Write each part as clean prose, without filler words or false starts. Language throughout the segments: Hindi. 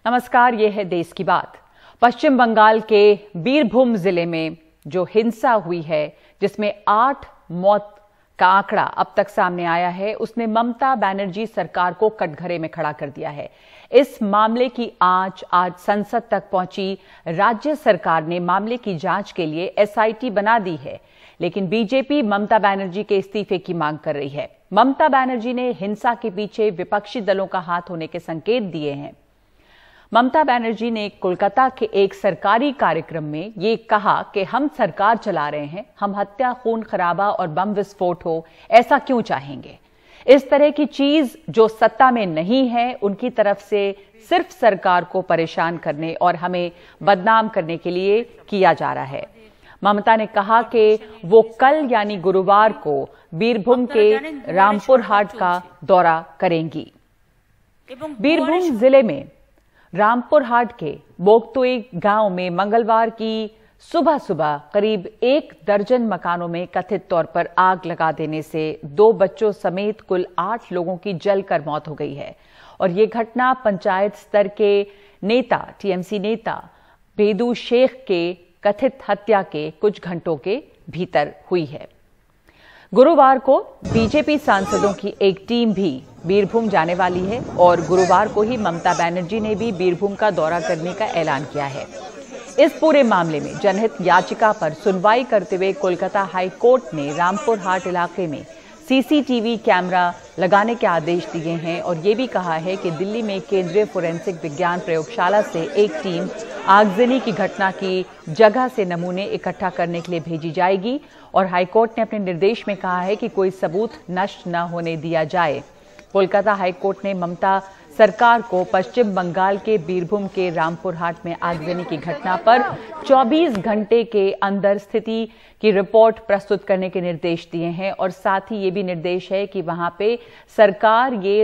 नमस्कार, ये है देश की बात। पश्चिम बंगाल के बीरभूम जिले में जो हिंसा हुई है, जिसमें 8 मौत का आंकड़ा अब तक सामने आया है, उसने ममता बनर्जी सरकार को कटघरे में खड़ा कर दिया है। इस मामले की आज संसद तक पहुंची राज्य सरकार ने मामले की जांच के लिए एसआईटी बना दी है, लेकिन बीजेपी ममता बनर्जी के इस्तीफे की मांग कर रही है। ममता बनर्जी ने हिंसा के पीछे विपक्षी दलों का हाथ होने के संकेत दिए हैं। ममता बनर्जी ने कोलकाता के एक सरकारी कार्यक्रम में ये कहा कि हम सरकार चला रहे हैं, हम हत्या, खून खराबा और बम विस्फोट हो ऐसा क्यों चाहेंगे। इस तरह की चीज जो सत्ता में नहीं है, उनकी तरफ से सिर्फ सरकार को परेशान करने और हमें बदनाम करने के लिए किया जा रहा है। ममता ने कहा कि वो कल यानी गुरुवार को बीरभूम के रामपुर हाट का दौरा करेंगी। बीरभूम जिले में रामपुर हाट के बोगतोई गांव में मंगलवार की सुबह करीब 1 दर्जन मकानों में कथित तौर पर आग लगा देने से 2 बच्चों समेत कुल 8 लोगों की जलकर मौत हो गई है। और ये घटना पंचायत स्तर के नेता, टीएमसी नेता बेदू शेख के कथित हत्या के कुछ घंटों के भीतर हुई है। गुरुवार को बीजेपी सांसदों की एक टीम भी बीरभूम जाने वाली है और गुरुवार को ही ममता बनर्जी ने भी बीरभूम का दौरा करने का ऐलान किया है। इस पूरे मामले में जनहित याचिका पर सुनवाई करते हुए कोलकाता हाई कोर्ट ने रामपुर हाट इलाके में सीसीटीवी कैमरा लगाने के आदेश दिए हैं और ये भी कहा है कि दिल्ली में केंद्रीय फोरेंसिक विज्ञान प्रयोगशाला से एक टीम आगजनी की घटना की जगह से नमूने इकट्ठा करने के लिए भेजी जाएगी। और हाईकोर्ट ने अपने निर्देश में कहा है कि कोई सबूत नष्ट न होने दिया जाए। कोलकाता हाईकोर्ट ने ममता सरकार को पश्चिम बंगाल के बीरभूम के रामपुर हाट में आगजनी की घटना पर 24 घंटे के अंदर स्थिति की रिपोर्ट प्रस्तुत करने के निर्देश दिए हैं और साथ ही ये भी निर्देश है कि वहां पे सरकार ये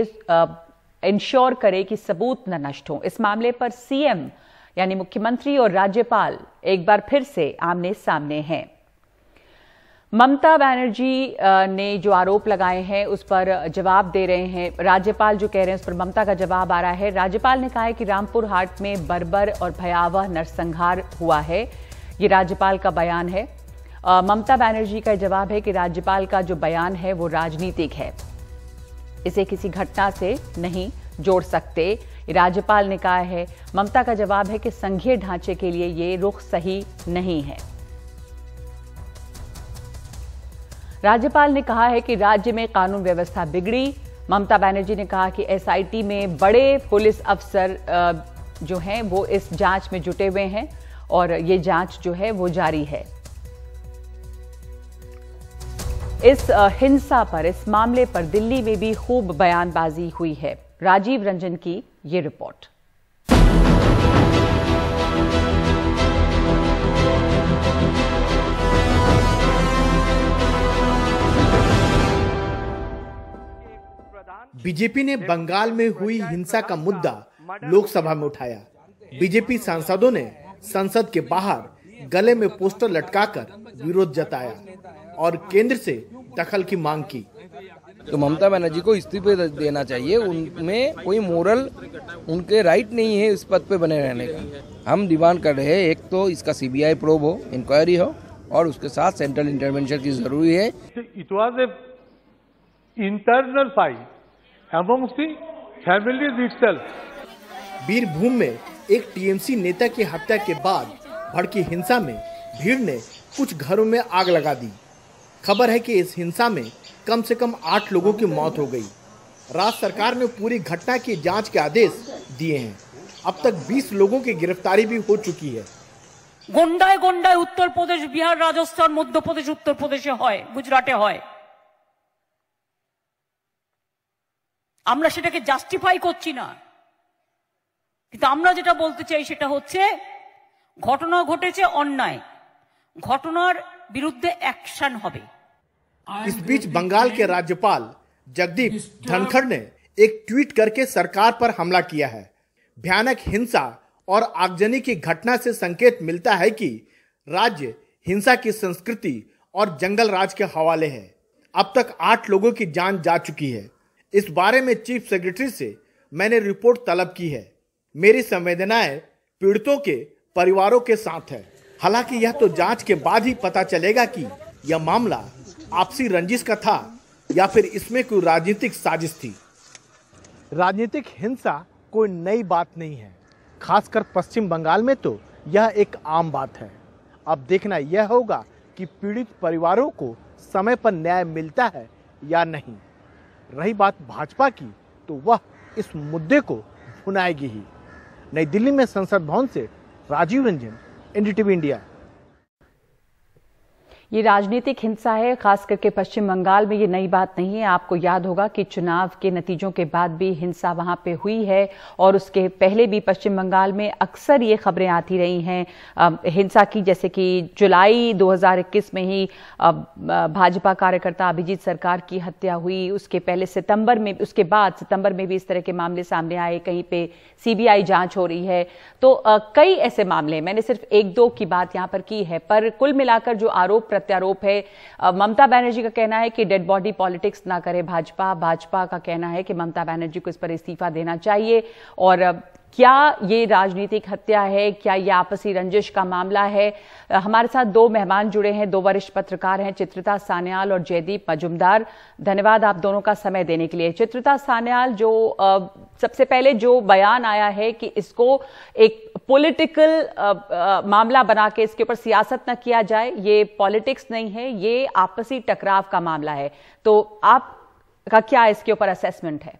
इंश्योर करे कि सबूत न नष्ट हो। इस मामले पर सीएम यानी मुख्यमंत्री और राज्यपाल एक बार फिर से आमने सामने हैं। ममता बनर्जी ने जो आरोप लगाए हैं उस पर जवाब दे रहे हैं। राज्यपाल जो कह रहे हैं उस पर ममता का जवाब आ रहा है। राज्यपाल ने कहा है कि रामपुर हाट में बर्बर और भयावह नरसंहार हुआ है। ये राज्यपाल का बयान है। ममता बनर्जी का जवाब है कि राज्यपाल का जो बयान है वो राजनीतिक है, इसे किसी घटना से नहीं जोड़ सकते, राज्यपाल ने कहा है। ममता का जवाब है कि संघीय ढांचे के लिए ये रुख सही नहीं है। राज्यपाल ने कहा है कि राज्य में कानून व्यवस्था बिगड़ी। ममता बनर्जी ने कहा कि एसआईटी में बड़े पुलिस अफसर जो हैं वो इस जांच में जुटे हुए हैं और ये जांच जो है वो जारी है। इस हिंसा पर, इस मामले पर दिल्ली में भी खूब बयानबाजी हुई है। राजीव रंजन की ये रिपोर्ट। बीजेपी ने बंगाल में हुई हिंसा का मुद्दा लोकसभा में उठाया। बीजेपी सांसदों ने संसद के बाहर गले में पोस्टर लटकाकर विरोध जताया और केंद्र से दखल की मांग की। तो ममता बनर्जी को इस्तीफे देना चाहिए। उनमें कोई मोरल, उनके राइट नहीं है इस पद पे बने रहने का। हम डिमांड कर रहे हैं, एक तो इसका सीबीआई प्रोब हो, इंक्वायरी हो और उसके साथ सेंट्रल इंटरवेंशन की जरूरी है। It was a internal fight amongst the families itself। Birbhum में एक टीएमसी नेता की हत्या के बाद भड़की हिंसा में भीड़ ने कुछ घरों में आग लगा दी। खबर है कि इस हिंसा में कम से कम 8 लोगों की मौत हो गई। राज्य सरकार ने पूरी घटना की जांच के आदेश दिए हैं। अब तक 20 लोगों की गिरफ्तारी भी हो चुकी है। गोंडाय गोंडाय उत्तर प्रदेश, बिहार, राजस्थान, मध्य प्रदेश, उत्तर प्रदेशे হয়, গুজরাটে হয়। আমরা সেটাকে জাস্টিফাই করছি না, কিন্তু আমরা যেটা বলতে চাই সেটা হচ্ছে ঘটনা ঘটেছে, অন্যায়, ঘটনার বিরুদ্ধে অ্যাকশন হবে। इस बीच बंगाल के राज्यपाल जगदीप धनखड़ ने एक ट्वीट करके सरकार पर हमला किया है। भयानक हिंसा और आगजनी की घटना से संकेत मिलता है कि राज्य हिंसा की संस्कृति और जंगल राज के हवाले है। अब तक 8 लोगों की जान जा चुकी है। इस बारे में चीफ सेक्रेटरी से मैंने रिपोर्ट तलब की है। मेरी संवेदनाएं पीड़ितों के परिवारों के साथ है। हालांकि यह तो जांच के बाद ही पता चलेगा कि यह मामला आपसी रंजिश का था या फिर इसमें कोई राजनीतिक साजिश थी। राजनीतिक हिंसा कोई नई बात नहीं है, खासकर पश्चिम बंगाल में तो यह एक आम बात है। अब देखना यह होगा कि पीड़ित परिवारों को समय पर न्याय मिलता है या नहीं। रही बात भाजपा की, तो वह इस मुद्दे को भुनाएगी ही। नई दिल्ली में संसद भवन से राजीव रंजन, एनडीटीवी इंडिया। ये राजनीतिक हिंसा है, खास करके पश्चिम बंगाल में ये नई बात नहीं है। आपको याद होगा कि चुनाव के नतीजों के बाद भी हिंसा वहां पे हुई है और उसके पहले भी पश्चिम बंगाल में अक्सर ये खबरें आती रही हैं हिंसा की। जैसे कि जुलाई 2021 में ही भाजपा कार्यकर्ता अभिजीत सरकार की हत्या हुई, उसके पहले सितंबर में, उसके बाद सितंबर में भी इस तरह के मामले सामने आए। कहीं पे सीबीआई जांच हो रही है। तो कई ऐसे मामले, मैंने सिर्फ एक दो की बात यहां पर की है, पर कुल मिलाकर जो आरोप प्रत्यारोप है, ममता बनर्जी का कहना है कि डेड बॉडी पॉलिटिक्स ना करे भाजपा का कहना है कि ममता बनर्जी को इस पर इस्तीफा देना चाहिए। और क्या ये राजनीतिक हत्या है, क्या ये आपसी रंजिश का मामला है? हमारे साथ दो मेहमान जुड़े हैं, दो वरिष्ठ पत्रकार हैं, चित्रिता सान्याल और जयदीप मजूमदार। धन्यवाद आप दोनों का समय देने के लिए। चित्रिता सान्याल, जो सबसे पहले जो बयान आया है कि इसको एक पॉलिटिकल मामला बना के इसके ऊपर सियासत न किया जाए, ये पॉलिटिक्स नहीं है, ये आपसी टकराव का मामला है, तो आपका क्या इसके ऊपर असेसमेंट है?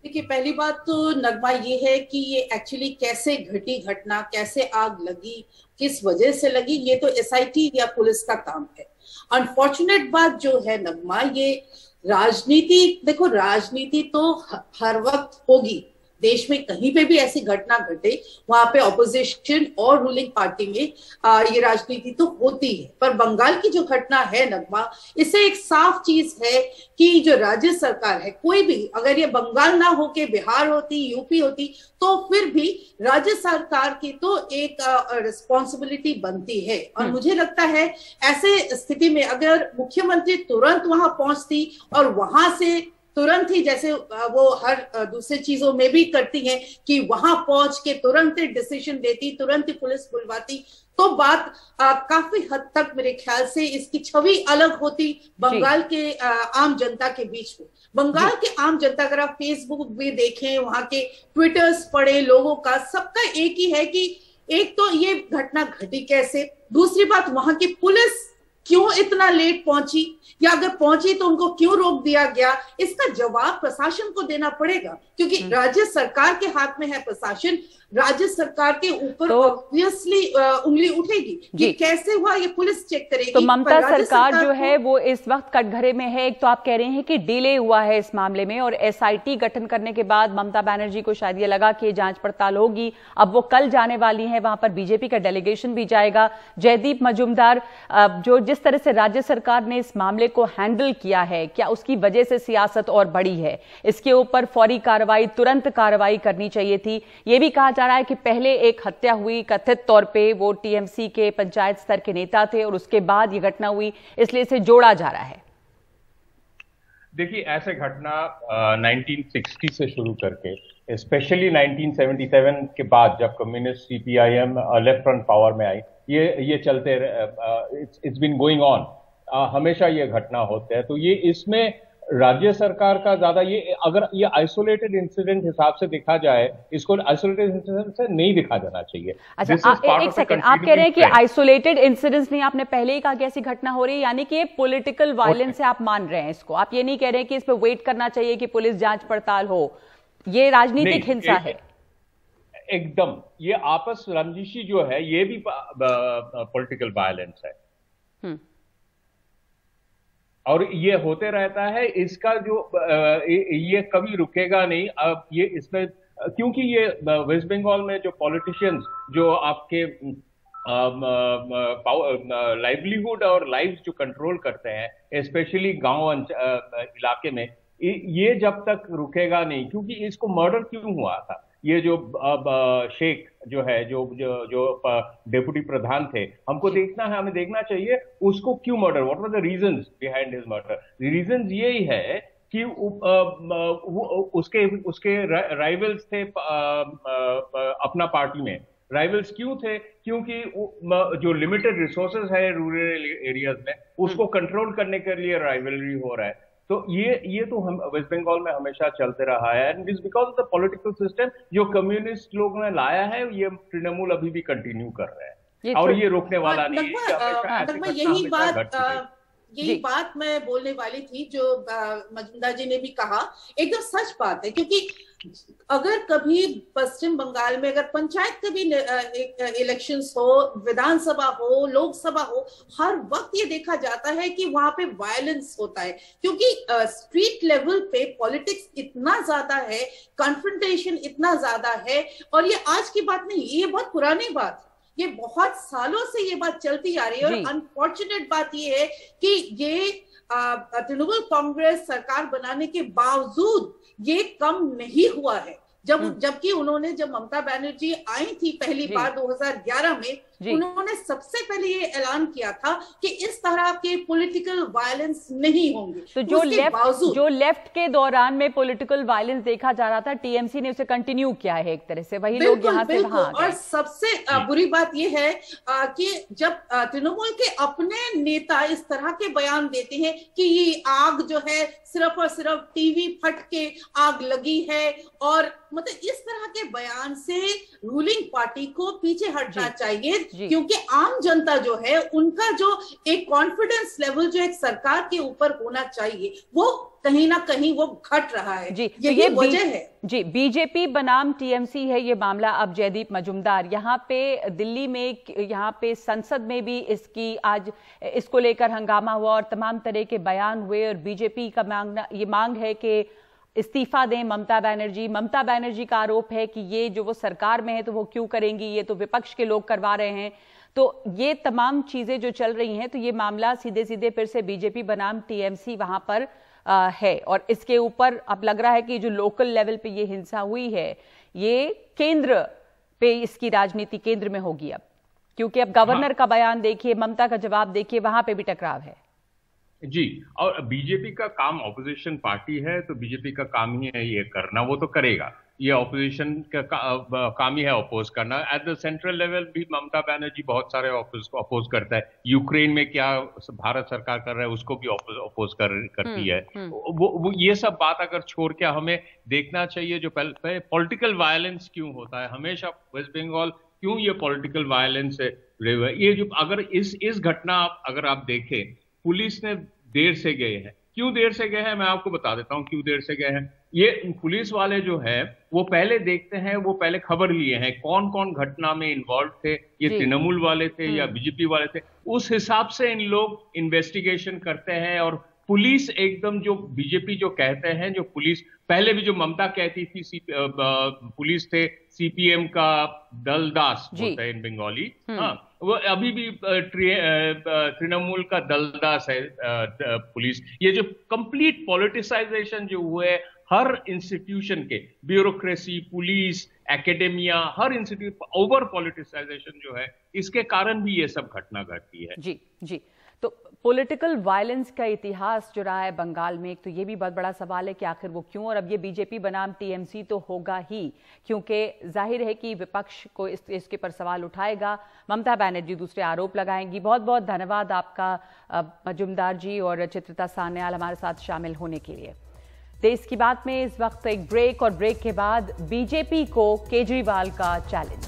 देखिए, पहली बात तो नगमा ये है कि ये एक्चुअली कैसे घटी घटना, कैसे आग लगी, किस वजह से लगी, ये तो एसआईटी या पुलिस का काम है। अनफॉर्चुनेट बात जो है नगमा, ये राजनीति, देखो राजनीति तो हर वक्त होगी। देश में कहीं पे भी ऐसी घटना घटे, वहां पे ऑपोजिशन और रूलिंग पार्टी में ये राजनीति तो होती है। पर बंगाल की जो घटना है नगमा, इससे एक साफ चीज है कि जो राज्य सरकार है, कोई भी, अगर ये बंगाल ना होके बिहार होती, यूपी होती, तो फिर भी राज्य सरकार की तो एक रिस्पॉन्सिबिलिटी बनती है। और मुझे लगता है ऐसे स्थिति में अगर मुख्यमंत्री तुरंत वहां पहुंचती और वहां से तुरंत ही, जैसे वो हर दूसरी चीजों में भी करती हैं, कि वहां पहुंच के तुरंत ही डिसीजन देती, तुरंत ही पुलिस बुलवाती, तो बात काफी हद तक मेरे ख्याल से इसकी छवि अलग होती बंगाल के आम जनता के बीच में। बंगाल के आम जनता, अगर आप फेसबुक भी देखें, वहां के ट्विटर्स पढ़े लोगों का, सबका एक ही है कि एक तो ये घटना घटी कैसे, दूसरी बात वहां की पुलिस क्यों इतना लेट पहुंची, या अगर पहुंची तो उनको क्यों रोक दिया गया, इसका जवाब प्रशासन को देना पड़ेगा, क्योंकि राज्य सरकार के हाथ में है प्रशासन। राज्य सरकार के ऊपर ऑब्वियसली उंगली उठेगी कि कैसे हुआ, ये पुलिस चेक करेगी। तो ममता सरकार जो है वो इस वक्त कटघरे में है। एक तो आप कह रहे हैं कि डिले हुआ है इस मामले में, और एसआईटी गठन करने के बाद ममता बनर्जी को शायद ये लगा कि जांच पड़ताल होगी। अब वो कल जाने वाली है, वहां पर बीजेपी का डेलीगेशन भी जाएगा। जयदीप मजूमदार, जो जिस तरह से राज्य सरकार ने इस मामले को हैंडल किया है, क्या उसकी वजह से सियासत और बड़ी है? इसके ऊपर फौरी कार्रवाई, तुरंत कार्रवाई करनी चाहिए थी। यह भी कहा जा रहा है कि पहले एक हत्या हुई, कथित तौर पे वो टीएमसी के पंचायत स्तर के नेता थे, और उसके बाद ये घटना हुई, इसलिए इसे जोड़ा जा रहा है। देखिए, ऐसे घटना 1960 से शुरू करके स्पेशली 1977 के बाद जब communist CPIM left front power में आई, ये चलते, इट्स बीन गोइंग ऑन, हमेशा ये घटना होते हैं। तो ये इसमें राज्य सरकार का ज्यादा, ये अगर ये आइसोलेटेड इंसिडेंट हिसाब से देखा जाए, इसको आइसोलेटेड इंसिडेंट से नहीं देखा जाना चाहिए। अच्छा, एक सेकंड, आप कह रहे हैं कि आइसोलेटेड इंसिडेंट्स नहीं, आपने पहले ही कहा कि ऐसी घटना हो रही है, यानी कि ये पॉलिटिकल वायलेंस से आप मान रहे हैं इसको? आप ये नहीं कह रहे हैं कि इस पर वेट करना चाहिए कि पुलिस जांच पड़ताल हो? ये राजनीतिक हिंसा है एकदम। ये आपस रंजिशी जो है, ये भी पॉलिटिकल वायलेंस है, और ये होते रहता है। इसका जो ये कभी रुकेगा नहीं। अब ये इसमें, क्योंकि ये वेस्ट बंगाल में जो पॉलिटिशियंस जो आपके लाइवलीहुड और लाइव्स जो कंट्रोल करते हैं, स्पेशली गांव इलाके में, ये जब तक रुकेगा नहीं। क्योंकि इसको मर्डर क्यों हुआ था, ये जो शेख जो है, जो डेप्यूटी प्रधान थे, हमको देखना है, हमें देखना चाहिए उसको क्यों murder, what were the reasons behind his murder. Reasons यही है कि उसके राइवल्स थे अपना पार्टी में। राइवल्स क्यों थे? क्योंकि जो लिमिटेड रिसोर्सेज है रूरल एरियाज में, उसको कंट्रोल करने के लिए राइवलरी हो रहा है। तो ये तो हम वेस्ट बंगाल में हमेशा चलते रहा है, and it's because of the political system जो कम्युनिस्ट लोगों ने लाया है, ये तृणमूल अभी भी कंटिन्यू कर रहा है और ये रोकने वाला नहीं है। यही बात मैं बोलने वाली थी, जो मजूमदार जी ने भी कहा, एकदम सच बात है। क्योंकि अगर कभी पश्चिम बंगाल में अगर पंचायत के भी इलेक्शंस हो, विधानसभा हो, लोकसभा हो, हर वक्त ये देखा जाता है कि वहां पे वायलेंस होता है। क्योंकि स्ट्रीट लेवल पे पॉलिटिक्स इतना ज्यादा है, कॉन्फ्रंटेशन इतना ज्यादा है। और ये आज की बात नहीं, ये बहुत पुरानी बात, ये बहुत सालों से ये बात चलती आ रही है। और अनफॉर्चुनेट बात ये है कि ये तृणमूल कांग्रेस सरकार बनाने के बावजूद ये कम नहीं हुआ है। जबकि उन्होंने, जब ममता बनर्जी आई थी पहली बार 2011 में, उन्होंने सबसे पहले ये ऐलान किया था कि इस तरह के पॉलिटिकल वायलेंस नहीं होंगे। तो जो लेफ्ट के दौरान में पॉलिटिकल वायलेंस देखा जा रहा था, टीएमसी ने उसे कंटिन्यू किया है एक तरह से, वही लोग यहाँ से वहां। और सबसे बुरी बात ये है कि जब तृणमूल के अपने नेता इस तरह के बयान देते हैं कि ये आग जो है सिर्फ और सिर्फ टीवी फट के आग लगी है, और मतलब इस तरह के बयान से रूलिंग पार्टी को पीछे हटना चाहिए। क्योंकि आम जनता जो है, उनका जो एक कॉन्फिडेंस लेवल जो एक सरकार के ऊपर होना चाहिए, वो कहीं ना कहीं वो घट रहा है। ये वजह है। जी, बीजेपी बनाम टीएमसी है ये मामला। अब जयदीप मजूमदार, यहाँ पे दिल्ली में, यहाँ पे संसद में भी इसकी आज इसको लेकर हंगामा हुआ और तमाम तरह के बयान हुए, और बीजेपी का मांग है कि इस्तीफा दें ममता बनर्जी का आरोप है कि ये जो वो सरकार में है तो वो क्यों करेंगी, ये तो विपक्ष के लोग करवा रहे हैं। तो ये तमाम चीजें जो चल रही हैं, तो ये मामला सीधे सीधे फिर से बीजेपी बनाम टीएमसी वहां पर है। और इसके ऊपर अब लग रहा है कि जो लोकल लेवल पे ये हिंसा हुई है, ये केंद्र पे इसकी राजनीति केंद्र में होगी अब, क्योंकि अब गवर्नर का बयान देखिए, ममता का जवाब देखिए, वहां पे भी टकराव है। जी, और बीजेपी का काम, ऑपोजिशन पार्टी है तो बीजेपी का काम ही है ये करना, वो तो करेगा। ये ऑपोजिशन का काम ही है अपोज करना। एट द सेंट्रल लेवल भी ममता बनर्जी बहुत सारे अपोज करता है। यूक्रेन में क्या भारत सरकार कर रहा है उसको भी अपोज करती है। वो ये सब बात अगर छोड़ के हमें देखना चाहिए जो पॉलिटिकल वायलेंस क्यों होता है हमेशा वेस्ट बंगाल, क्यों ये पॉलिटिकल वायलेंस है। ये जो अगर इस घटना अगर आप देखें, पुलिस ने देर से गए हैं। क्यों देर से गए हैं मैं आपको बता देता हूं क्यों देर से गए हैं। ये पुलिस वाले जो है वो पहले देखते हैं, वो पहले खबर लिए हैं कौन कौन घटना में इन्वॉल्व थे, ये तृणमूल वाले थे या बीजेपी वाले थे, उस हिसाब से इन लोग इन्वेस्टिगेशन करते हैं। और पुलिस एकदम जो बीजेपी जो कहते हैं, जो पुलिस पहले भी जो ममता कहती थी पुलिस थे सीपीएम का दलदास बोलते हैं इन बंगाली, हाँ, वो अभी भी तृणमूल का दलदास है पुलिस। ये जो कंप्लीट पॉलिटिसाइजेशन जो हुए हर इंस्टीट्यूशन के, ब्यूरोक्रेसी, पुलिस, एकेडेमिया, हर इंस्टीट्यूट ओवर पॉलिटिसाइजेशन जो है, इसके कारण भी ये सब घटना घटती है। जी, तो पॉलिटिकल वायलेंस का इतिहास जो रहा है बंगाल में, एक तो ये भी बहुत बड़ा सवाल है कि आखिर वो क्यों, और अब ये बीजेपी बनाम टीएमसी तो होगा ही, क्योंकि जाहिर है कि विपक्ष को इसके पर सवाल उठाएगा, ममता बनर्जी दूसरे आरोप लगाएंगी। बहुत बहुत धन्यवाद आपका मजूमदार जी और चित्रिता सान्याल हमारे साथ शामिल होने के लिए। देश की बात में इस वक्त एक ब्रेक, और ब्रेक के बाद बीजेपी को केजरीवाल का चैलेंज।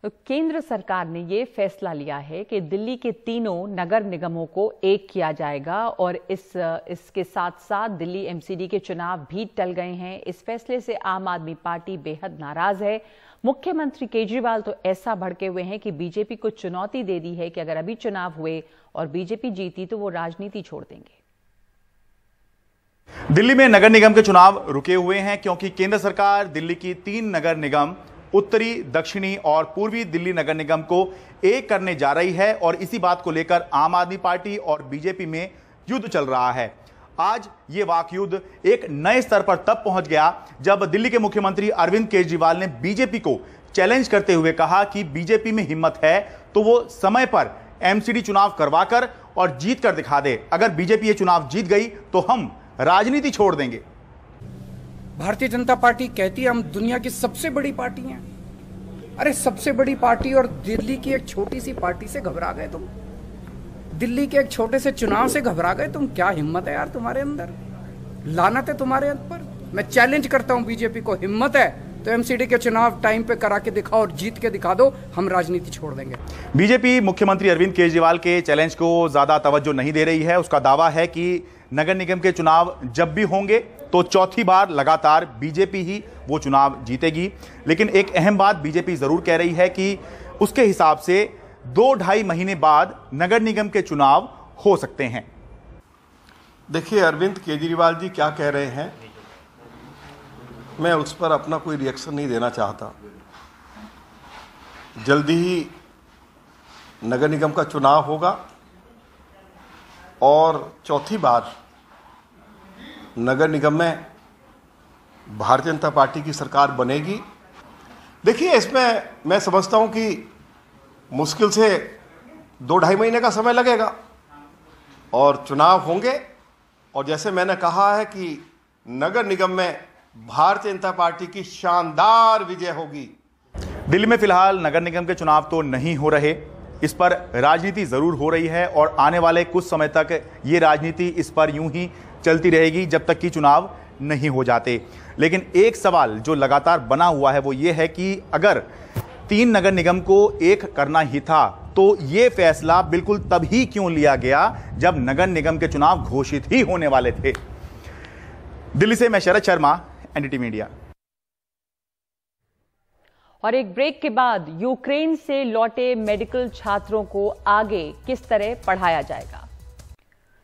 तो केंद्र सरकार ने ये फैसला लिया है कि दिल्ली के तीनों नगर निगमों को एक किया जाएगा, और इसके साथ साथ दिल्ली एमसीडी के चुनाव भी टल गए हैं। इस फैसले से आम आदमी पार्टी बेहद नाराज है। मुख्यमंत्री केजरीवाल तो ऐसा भड़के हुए हैं कि बीजेपी को चुनौती दे दी है कि अगर अभी चुनाव हुए और बीजेपी जीती तो वो राजनीति छोड़ देंगे। दिल्ली में नगर निगम के चुनाव रुके हुए हैं क्योंकि केंद्र सरकार दिल्ली की 3 नगर निगम, उत्तरी, दक्षिणी और पूर्वी दिल्ली नगर निगम को एक करने जा रही है, और इसी बात को लेकर आम आदमी पार्टी और बीजेपी में युद्ध चल रहा है। आज ये वाक युद्ध एक नए स्तर पर तब पहुंच गया जब दिल्ली के मुख्यमंत्री अरविंद केजरीवाल ने बीजेपी को चैलेंज करते हुए कहा कि बीजेपी में हिम्मत है तो वो समय पर एमसीडी चुनाव करवाकर और जीत कर दिखा दे। अगर बीजेपी ये चुनाव जीत गई तो हम राजनीति छोड़ देंगे। भारतीय जनता पार्टी कहती है हम दुनिया की सबसे बड़ी पार्टी हैं। अरे सबसे बड़ी पार्टी और दिल्ली की एक छोटी सी पार्टी से घबरा गए तुम? दिल्ली के एक छोटे से चुनाव से घबरा गए तुम? क्या हिम्मत है यार तुम्हारे अंदर, लानत है तुम्हारे ऊपर। मैं चैलेंज करता हूं बीजेपी को, हिम्मत है तो एमसीडी के चुनाव टाइम पे करा के दिखाओ और जीत के दिखा दो, हम राजनीति छोड़ देंगे। बीजेपी मुख्यमंत्री अरविंद केजरीवाल के चैलेंज को ज्यादा तवज्जो नहीं दे रही है। उसका दावा है कि नगर निगम के चुनाव जब भी होंगे तो चौथी बार लगातार बीजेपी ही वो चुनाव जीतेगी। लेकिन एक अहम बात बीजेपी जरूर कह रही है कि उसके हिसाब से 2-2.5 महीने बाद नगर निगम के चुनाव हो सकते हैं। देखिए, अरविंद केजरीवाल जी क्या कह रहे हैं, मैं उस पर अपना कोई रिएक्शन नहीं देना चाहता। जल्दी ही नगर निगम का चुनाव होगा और चौथी बार नगर निगम में भारतीय जनता पार्टी की सरकार बनेगी। देखिए, इसमें मैं समझता हूं कि मुश्किल से 2-2.5 महीने का समय लगेगा और चुनाव होंगे। और जैसे मैंने कहा है कि नगर निगम में भारतीय जनता पार्टी की शानदार विजय होगी। दिल्ली में फिलहाल नगर निगम के चुनाव तो नहीं हो रहे, इस पर राजनीति जरूर हो रही है और आने वाले कुछ समय तक ये राजनीति इस पर यूं ही चलती रहेगी जब तक कि चुनाव नहीं हो जाते। लेकिन एक सवाल जो लगातार बना हुआ है वो ये है कि अगर 3 नगर निगम को एक करना ही था तो ये फैसला बिल्कुल तभी क्यों लिया गया जब नगर निगम के चुनाव घोषित ही होने वाले थे। दिल्ली से मैं शरद शर्मा, एनडीटीवी इंडिया। और एक ब्रेक के बाद यूक्रेन से लौटे मेडिकल छात्रों को आगे किस तरह पढ़ाया जाएगा।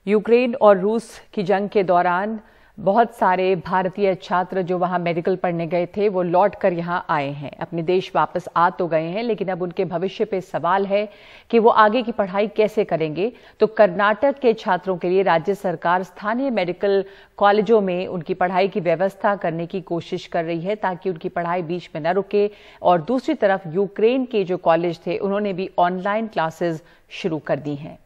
यूक्रेन और रूस की जंग के दौरान बहुत सारे भारतीय छात्र जो वहां मेडिकल पढ़ने गए थे वो लौट कर यहां आए हैं, अपने देश वापस आ तो गए हैं, लेकिन अब उनके भविष्य पे सवाल है कि वो आगे की पढ़ाई कैसे करेंगे। तो कर्नाटक के छात्रों के लिए राज्य सरकार स्थानीय मेडिकल कॉलेजों में उनकी पढ़ाई की व्यवस्था करने की कोशिश कर रही है ताकि उनकी पढ़ाई बीच में न रुके। और दूसरी तरफ यूक्रेन के जो कॉलेज थे उन्होंने भी ऑनलाइन क्लासेस शुरू कर दी हैं।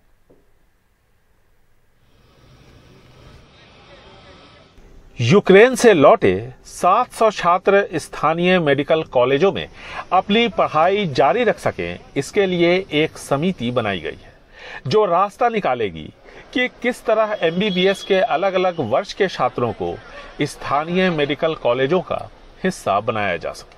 यूक्रेन से लौटे 700 छात्र स्थानीय मेडिकल कॉलेजों में अपनी पढ़ाई जारी रख सकें, इसके लिए एक समिति बनाई गई है जो रास्ता निकालेगी कि किस तरह एमबीबीएस के अलग अलग वर्ष के छात्रों को स्थानीय मेडिकल कॉलेजों का हिस्सा बनाया जा सके।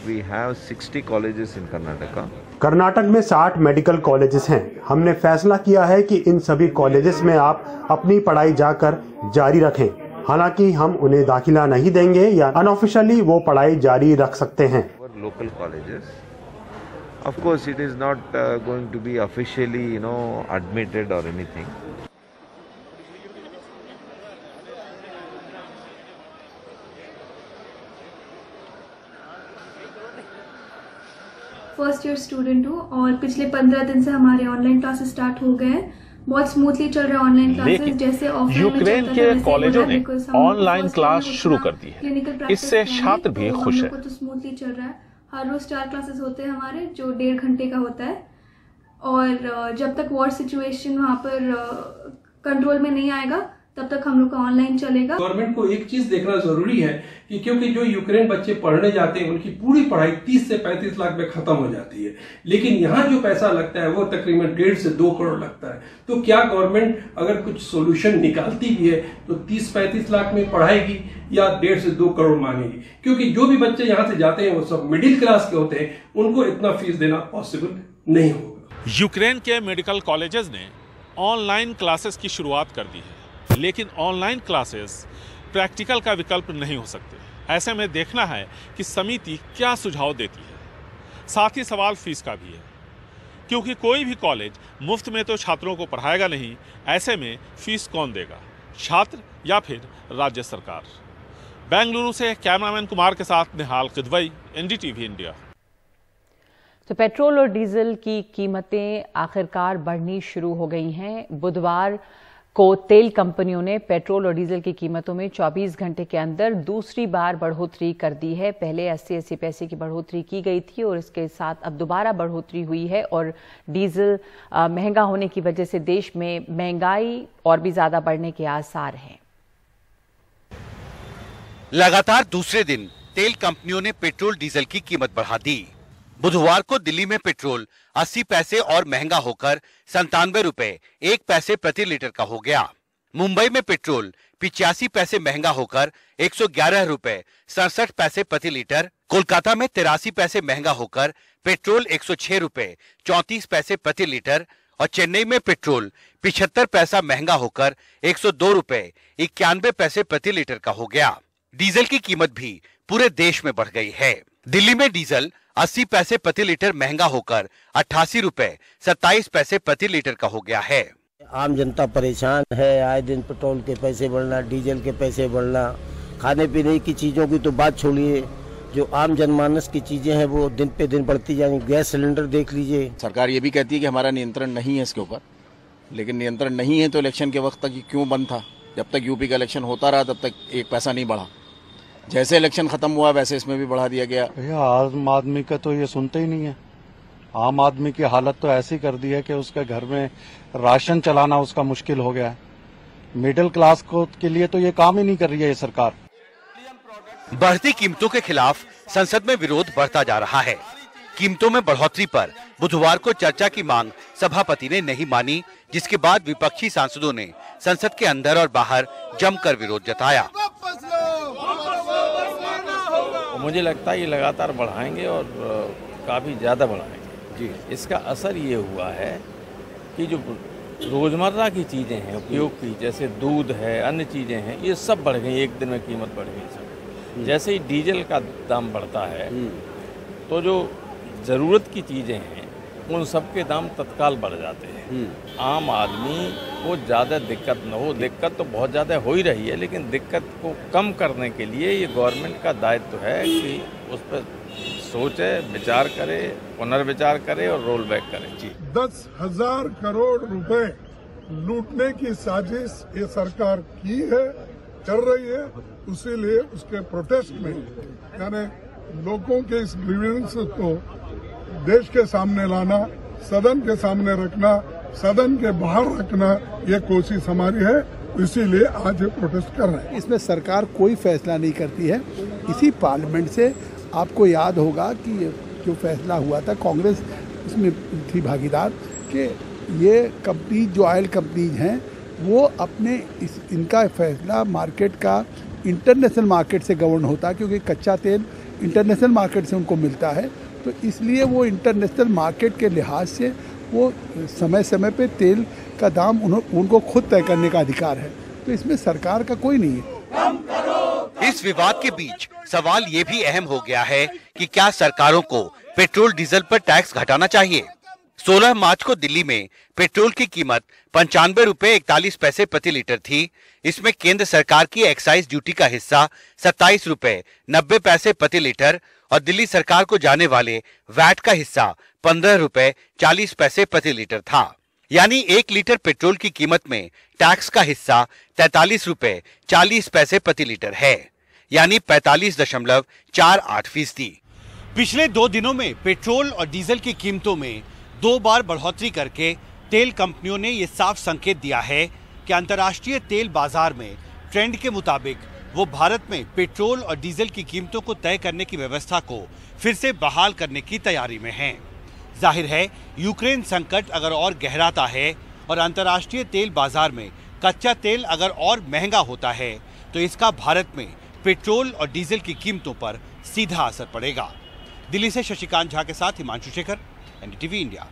We have 60 colleges in Karnataka. Karnataka में 60 मेडिकल कॉलेजेस हैं। हमने फैसला किया है कि इन सभी कॉलेजेस में आप अपनी पढ़ाई जाकर जारी रखें। हालांकि हम उन्हें दाखिला नहीं देंगे या अनऑफिशियली वो पढ़ाई जारी रख सकते हैं। Local colleges, of course, it is not going to be officially, admitted or anything. First year student हूँ और पिछले 15 दिन से हमारे ऑनलाइन क्लासेस स्टार्ट हो गए हैं। बहुत स्मूथली चल रहा है ऑनलाइन क्लासेस, जैसे ऑफलाइन यूक्रेन के कॉलेजों ने ऑनलाइन क्लास शुरू कर दी है, इससे छात्र भी खुश है। तो स्मूथली चल रहा है। हर रोज 4 क्लासेस होते हैं हमारे, जो 1.5 घंटे का होता है। और जब तक वॉर सिचुएशन वहाँ पर कंट्रोल में नहीं आएगा तब तक हम लोग का ऑनलाइन चलेगा। गवर्नमेंट को एक चीज देखना जरूरी है कि क्योंकि जो यूक्रेन बच्चे पढ़ने जाते हैं उनकी पूरी पढ़ाई 30 से 35 लाख में खत्म हो जाती है, लेकिन यहाँ जो पैसा लगता है वो तकरीबन 1.5 से 2 करोड़ लगता है। तो क्या गवर्नमेंट अगर कुछ सोल्यूशन निकालती भी है तो 30-35 लाख में पढ़ाएगी या 1.5 से 2 करोड़ मांगेगी? क्योंकि जो भी बच्चे यहाँ से जाते हैं वो सब मिडिल क्लास के होते हैं, उनको इतना फीस देना पॉसिबल नहीं होगा। यूक्रेन के मेडिकल कॉलेजेस ने ऑनलाइन क्लासेस की शुरुआत कर दी है, लेकिन ऑनलाइन क्लासेस प्रैक्टिकल का विकल्प नहीं हो सकते। ऐसे में देखना है कि समिति क्या सुझाव देती है। साथ ही सवाल फीस का भी है, क्योंकि कोई भी कॉलेज मुफ्त में तो छात्रों को पढ़ाएगा नहीं। ऐसे में फीस कौन देगा, छात्र या फिर राज्य सरकार? बेंगलुरु से कैमरामैन कुमार के साथ निहाल किदवई, एनडीटीवी इंडिया। तो पेट्रोल और डीजल की कीमतें आखिरकार बढ़नी शुरू हो गई हैं। बुधवार को तेल कंपनियों ने पेट्रोल और डीजल की कीमतों में 24 घंटे के अंदर दूसरी बार बढ़ोतरी कर दी है। पहले 80-80 पैसे की बढ़ोतरी की गई थी और इसके साथ अब दोबारा बढ़ोतरी हुई है। और डीजल महंगा होने की वजह से देश में महंगाई और भी ज्यादा बढ़ने के आसार हैं। लगातार दूसरे दिन तेल कंपनियों ने पेट्रोल डीजल की कीमत बढ़ा दी। बुधवार को दिल्ली में पेट्रोल 80 पैसे और महंगा होकर 97 रुपए 1 पैसे प्रति लीटर का हो गया। मुंबई में पेट्रोल 85 पैसे महंगा होकर 111 रुपए 67 पैसे प्रति लीटर, कोलकाता में 83 पैसे महंगा होकर पेट्रोल 106 रुपए 34 पैसे प्रति लीटर और चेन्नई में पेट्रोल 75 पैसा महंगा होकर 102 रुपए 91 पैसे प्रति लीटर का हो गया। डीजल की कीमत भी पूरे देश में बढ़ गई है। दिल्ली में डीजल 80 पैसे प्रति लीटर महंगा होकर 88 रुपए 27 पैसे प्रति लीटर का हो गया है। आम जनता परेशान है, आए दिन पेट्रोल के पैसे बढ़ना, डीजल के पैसे बढ़ना, खाने पीने की चीजों की तो बात छोड़िए, जो आम जनमानस की चीजें हैं वो दिन पे दिन बढ़ती जाएंगी। गैस सिलेंडर देख लीजिए। सरकार ये भी कहती है कि हमारा नियंत्रण नहीं है इसके ऊपर, लेकिन नियंत्रण नहीं है तो इलेक्शन के वक्त तक क्यों बंद था? जब तक यूपी का इलेक्शन होता रहा तब तक 1 पैसा नहीं बढ़ा। जैसे इलेक्शन खत्म हुआ वैसे इसमें भी बढ़ा दिया गया। भैया आम आदमी का तो ये सुनते ही नहीं है। आम आदमी की हालत तो ऐसी कर दी है कि उसके घर में राशन चलाना उसका मुश्किल हो गया है। मिडिल क्लास को के लिए तो ये काम ही नहीं कर रही है ये सरकार। बढ़ती कीमतों के खिलाफ संसद में विरोध बढ़ता जा रहा है। कीमतों में बढ़ोतरी पर बुधवार को चर्चा की मांग सभापति ने नहीं मानी, जिसके बाद विपक्षी सांसदों ने संसद के अंदर और बाहर जमकर विरोध जताया। मुझे लगता है ये लगातार बढ़ाएंगे और काफी ज्यादा बढ़ाएंगे जी। इसका असर ये हुआ है कि जो रोजमर्रा की चीजें हैं उपयोग की, जैसे दूध है, अन्य चीजें हैं, ये सब बढ़ गई। एक दिन में कीमत बढ़ गई सब। जैसे ही डीजल का दाम बढ़ता है तो जो जरूरत की चीजें हैं उन सब के दाम तत्काल बढ़ जाते हैं। आम आदमी को ज़्यादा दिक्कत न हो, दिक्कत तो बहुत ज़्यादा हो ही रही है, लेकिन दिक्कत को कम करने के लिए ये गवर्नमेंट का दायित्व है कि उस पर सोचे, विचार करे, पुनर्विचार करे और रोल बैक करे। जी 10,000 करोड़ रुपए लूटने की साजिश ये सरकार की है, कर रही है। इसीलिए उसके प्रोटेस्ट में यानी लोगों के इस ग्रीवेंस को देश के सामने लाना, सदन के सामने रखना, सदन के बाहर रखना, ये कोशिश हमारी है। इसीलिए आज ये प्रोटेस्ट कर रहे हैं। इसमें सरकार कोई फैसला नहीं करती है। इसी पार्लियामेंट से आपको याद होगा कि जो फैसला हुआ था, कांग्रेस उसमें थी भागीदार, कि ये कंपनी जो ऑयल कंपनीज हैं वो अपने इनका फैसला मार्केट का इंटरनेशनल मार्केट से गवर्न होता है, क्योंकि कच्चा तेल इंटरनेशनल मार्केट से उनको मिलता है। तो इसलिए वो इंटरनेशनल मार्केट के लिहाज से वो समय समय पे तेल का दाम उनको खुद तय करने का अधिकार है। तो इसमें सरकार का कोई नहीं है। इस विवाद के बीच सवाल ये भी अहम हो गया है कि क्या सरकारों को पेट्रोल डीजल पर टैक्स घटाना चाहिए। 16 मार्च को दिल्ली में पेट्रोल की कीमत 95 रुपए 41 पैसे प्रति लीटर थी। इसमें केंद्र सरकार की एक्साइज ड्यूटी का हिस्सा 27 रुपए 90 पैसे प्रति लीटर और दिल्ली सरकार को जाने वाले वैट का हिस्सा 15 रुपए 40 पैसे प्रति लीटर था। यानी 1 लीटर पेट्रोल की कीमत में टैक्स का हिस्सा 43 रुपए 40 पैसे प्रति लीटर है, यानी 45.48%। पिछले 2 दिनों में पेट्रोल और डीजल की कीमतों में 2 बार बढ़ोतरी करके तेल कंपनियों ने ये साफ संकेत दिया है कि अंतर्राष्ट्रीय तेल बाजार में ट्रेंड के मुताबिक वो भारत में पेट्रोल और डीजल की कीमतों को तय करने की व्यवस्था को फिर से बहाल करने की तैयारी में हैं। जाहिर है यूक्रेन संकट अगर और गहराता है और अंतर्राष्ट्रीय तेल बाजार में कच्चा तेल अगर और महंगा होता है तो इसका भारत में पेट्रोल और डीजल की कीमतों पर सीधा असर पड़ेगा। दिल्ली से शशिकांत झा के साथ हिमांशु शेखर, एनडीटीवी इंडिया।